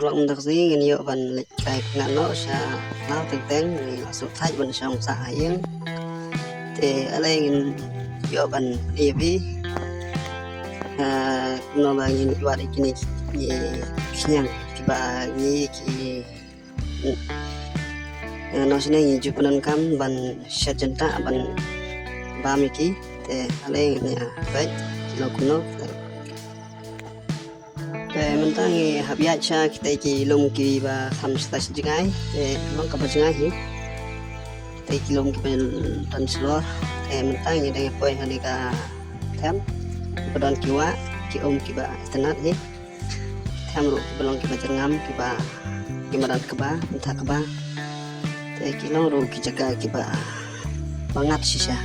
vlog mình đặc gì người nhiều phần lịch cái ngạn nó sẽ lao tiếng tiếng thì số thay vẫn sống xã hiến thì ở đây nhiều phần đi với nó là những loại cái này như nhang cái bà như cái nó sẽ này chụp lên cam bằng set chân tạ bằng 30 kg thì ở đây nhà vậy nó cũng nó mình ta nghe hợp giá cha kita chỉ lùng kỳ và tham gia sự chính ấy để nó có bao nhiêu hết thì chỉ lùng kỳ tuần sau thì mình ta nghe đây coi hình cái thêm cái đòn kiwa cái kiba tenat hết thêm rồi cái lùng kiba cengam kiba dan keba entah keba thì cái lùng rồi cái jaga kiba bangat sisa.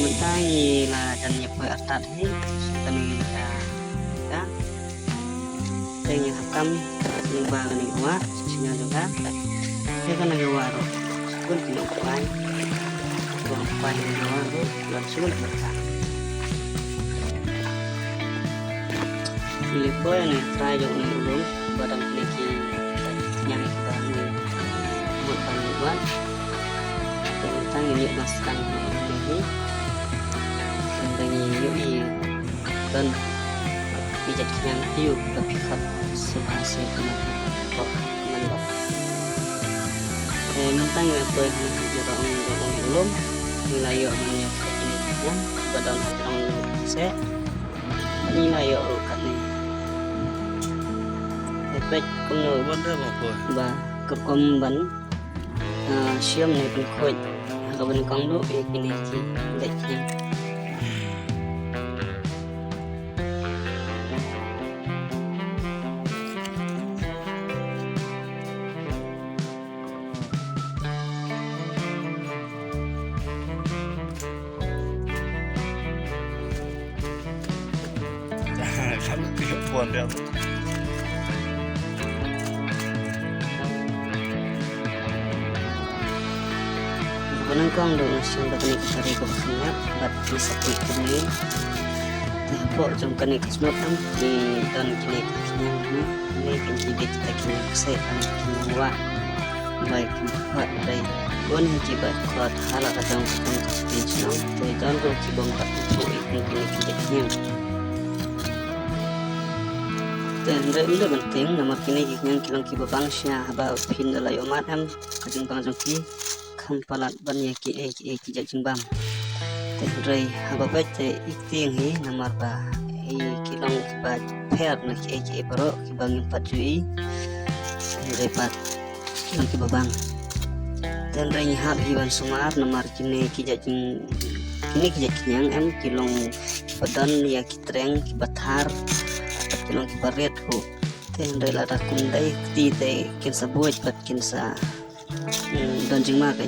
Mình ta nghĩ là chân nhập với ắt hết tên là cá đây như học cam nhưng mà cái này quá xin nhớ cho cá cái này quá rồi cuốn kilo quay nó rồi lần xuống là cả thì bữa này trai dùng này luôn và đằng này thì nhang và người một phần quán thì mình ta nghĩ là sang này dengan yui dan bijak yang tiu lebih khas sebahasa kok mendak mentang apa yang orang belum nilai yang ini yang badan orang saya nilai kan ni efek kuno ba kekom ban siam ni pun khoi kalau ban kong lu ini ki deknya Kamu tidak puan dia. Bukan kong dong siang dah kena cari kebetulan, bat bisa kini. Tapi jom kena kesempatan di tahun kini ini kunci kita kini kesehatan kini wah baik buat dari pun kita kuat halal kadang kadang seperti itu. Dari tahun tu kita bangkat itu kini kini. Dan itu penting nama kini yang kilang kiba bangsa haba pin dalai umat ham kajing bang jongki kampalat ban ya ki jak jingbam dan rei haba bet ikting hi namar ba kilang kiba per na ki baro kiba ngimpat jui repat kilang kiba bang dan rei hab hiwan sumar namar kini kijak jing kini kijak kinyang em kilong badan ya kitreng kibathar kilong kibaret ko ten rela da kundai ti te kinsa buat pat kinsa donjing makai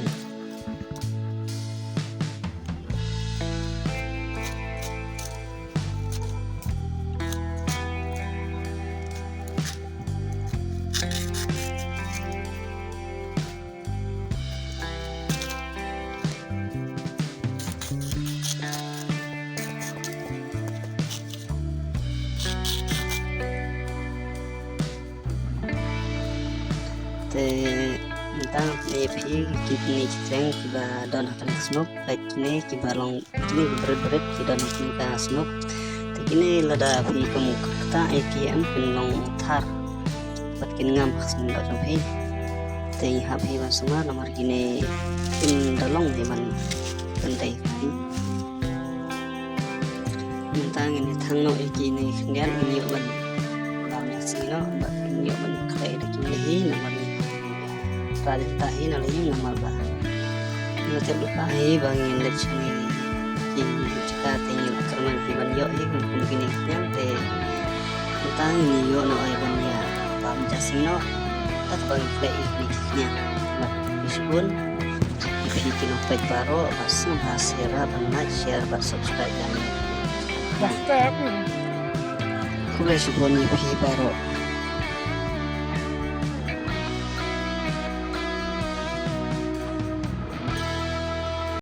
tentang nepi kini ceng kiba don akan smoke baik kini kiba long kini berat kita nak kini smoke kini lada pi kamu kata ATM penong tar buat kini ngam khasin dah sampai teh happy ban semua nomor kini kin dalong di man pentai tentang ini thang no kini kemudian ini ban lamnya sino ini ban kaya kini nomor Raden tahi nalanya nama ba. Ia terlupa hai bangin lecung ini. Jika tinggal kerman hiban yo ini mungkin yang te tentang ini yo no hiban ya pam jasino tak bang play ini mak bispun bikin opet baro masih hasil banget share subscribe dan Subscribe. Kublai si poni phi paro